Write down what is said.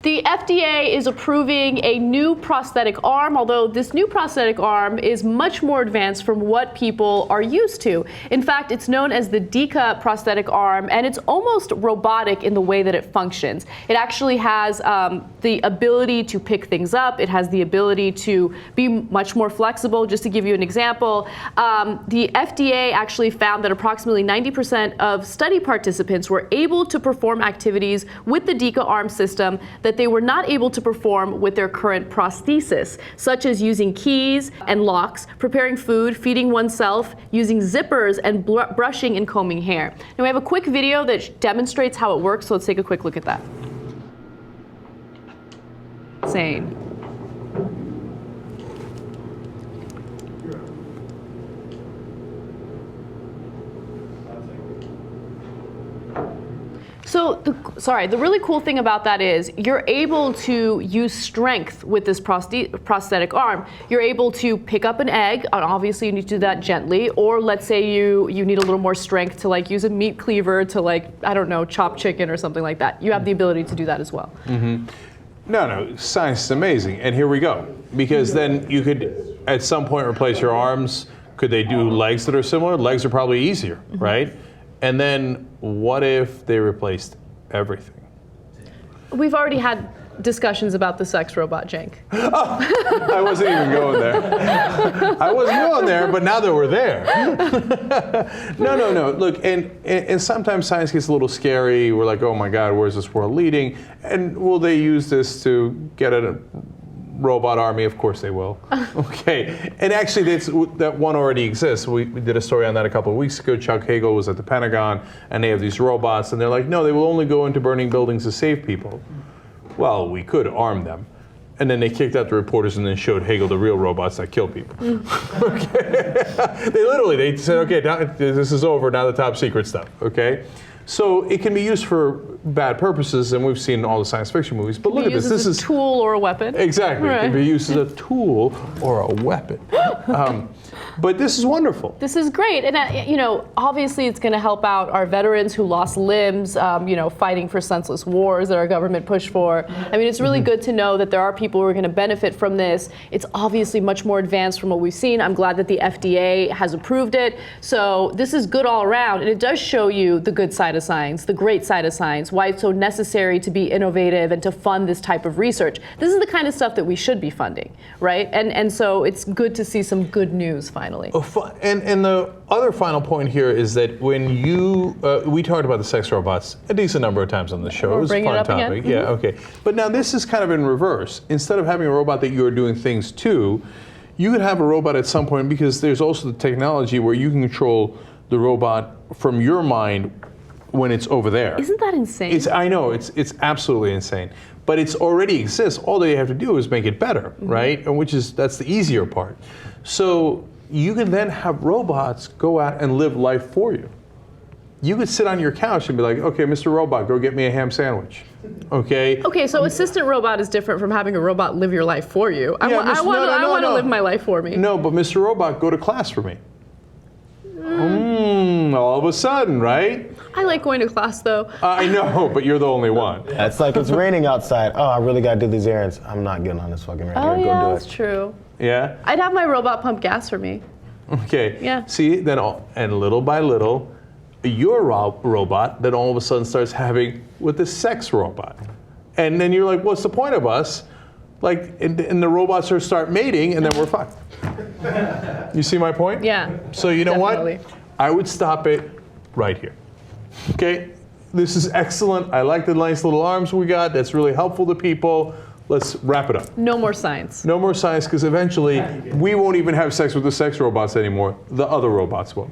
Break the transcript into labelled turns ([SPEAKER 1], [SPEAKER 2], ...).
[SPEAKER 1] The FDA is approving a new prosthetic arm, although this new prosthetic arm is much more advanced from what people are used to. In fact, it's known as the DEKA prosthetic arm, and it's almost robotic in the way that it functions. It actually has the ability to pick things up. It has the ability to be much more flexible. Just to give you an example, the FDA actually found that approximately 90% of study participants were able to perform activities with the DEKA arm system that they were not able to perform with their current prosthesis, such as using keys and locks, preparing food, feeding oneself, using zippers, and brushing and combing hair. Now we have a quick video that demonstrates how it works, so let's take a quick look at that. Insane. So, the really cool thing about that is you're able to use strength with this prosthetic arm. You're able to pick up an egg, and obviously you need to do that gently, or let's say you need a little more strength to like use a meat cleaver to like, I don't know, chop chicken or something like that. You have the ability to do that as well.
[SPEAKER 2] Mm-hmm. No, science is amazing, and here we go. Because then you could, at some point, replace your arms. Could they do legs that are similar? Legs are probably easier, right? And then what if they replaced everything?
[SPEAKER 1] We've already had discussions about the sex robot, Cenk.
[SPEAKER 2] Oh, I wasn't even going there. I wasn't going there, but now that we're there. No. Look, and sometimes science gets a little scary. We're like, oh my God, where's this world leading? And will they use this to get a robot army? Of course they will. Okay, and actually that one already exists. We did a story on that a couple of weeks ago. Chuck Hagel was at the Pentagon, and they have these robots, and they're like, no, they will only go into burning buildings to save people. Well, we could arm them. And then they kicked out the reporters and then showed Hagel the real robots that kill people. Okay. They said, okay, now this is over, now the top secret stuff, okay? So it can be used for bad purposes, and we've seen all the science fiction movies. But look at this. This is
[SPEAKER 1] a tool or a weapon.
[SPEAKER 2] Exactly. Right. It can be used as a tool or a weapon. But this is wonderful.
[SPEAKER 1] This is great, and obviously it's going to help out our veterans who lost limbs, fighting for senseless wars that our government pushed for. I mean, it's really good to know that there are people who are going to benefit from this. It's obviously much more advanced from what we've seen. I'm glad that the FDA has approved it. So this is good all around, and it does show you the good side of science, the great side of science, why it's so necessary to be innovative and to fund this type of research. This is the kind of stuff that we should be funding, right? And so it's good to see some good news finally.
[SPEAKER 2] And the other final point here is that when we talked about the sex robots a decent number of times on the show. It was a fun topic.
[SPEAKER 1] Again.
[SPEAKER 2] Yeah, okay. But now this is kind of in reverse. Instead of having a robot that you're doing things to, you could have a robot at some point, because there's also the technology where you can control the robot from your mind when it's over there.
[SPEAKER 1] Isn't that insane?
[SPEAKER 2] I know, it's absolutely insane. But it's already exists. All they have to do is make it better, right? And that's the easier part. So you can then have robots go out and live life for you. You could sit on your couch and be like, okay, Mr. Robot, go get me a ham sandwich. Okay?
[SPEAKER 1] Okay, so assistant robot is different from having a robot live your life for you. I want to live my life for me.
[SPEAKER 2] No, but Mr. Robot, go to class for me. All of a sudden, right?
[SPEAKER 1] I like going to class, though.
[SPEAKER 2] I know, but you're the only one.
[SPEAKER 3] That's like it's raining outside. Oh, I really got to do these errands. I'm not getting on this fucking rain.
[SPEAKER 1] Oh,
[SPEAKER 3] Go
[SPEAKER 1] yeah,
[SPEAKER 3] do
[SPEAKER 1] that's true.
[SPEAKER 2] Yeah?
[SPEAKER 1] I'd have my robot pump gas for me.
[SPEAKER 2] Okay.
[SPEAKER 1] Yeah.
[SPEAKER 2] See, and little by little, your robot then all of a sudden starts having with the sex robot. And then you're like, what's the point of us? Like, and the robots start mating, and then we're fucked. You see my point?
[SPEAKER 1] Yeah.
[SPEAKER 2] So you know
[SPEAKER 1] definitely.
[SPEAKER 2] what? I would stop it right here. Okay? This is excellent. I like the nice little arms we got. That's really helpful to people. Let's wrap it up.
[SPEAKER 1] No more science.
[SPEAKER 2] No more science, because eventually we won't even have sex with the sex robots anymore. The other robots will.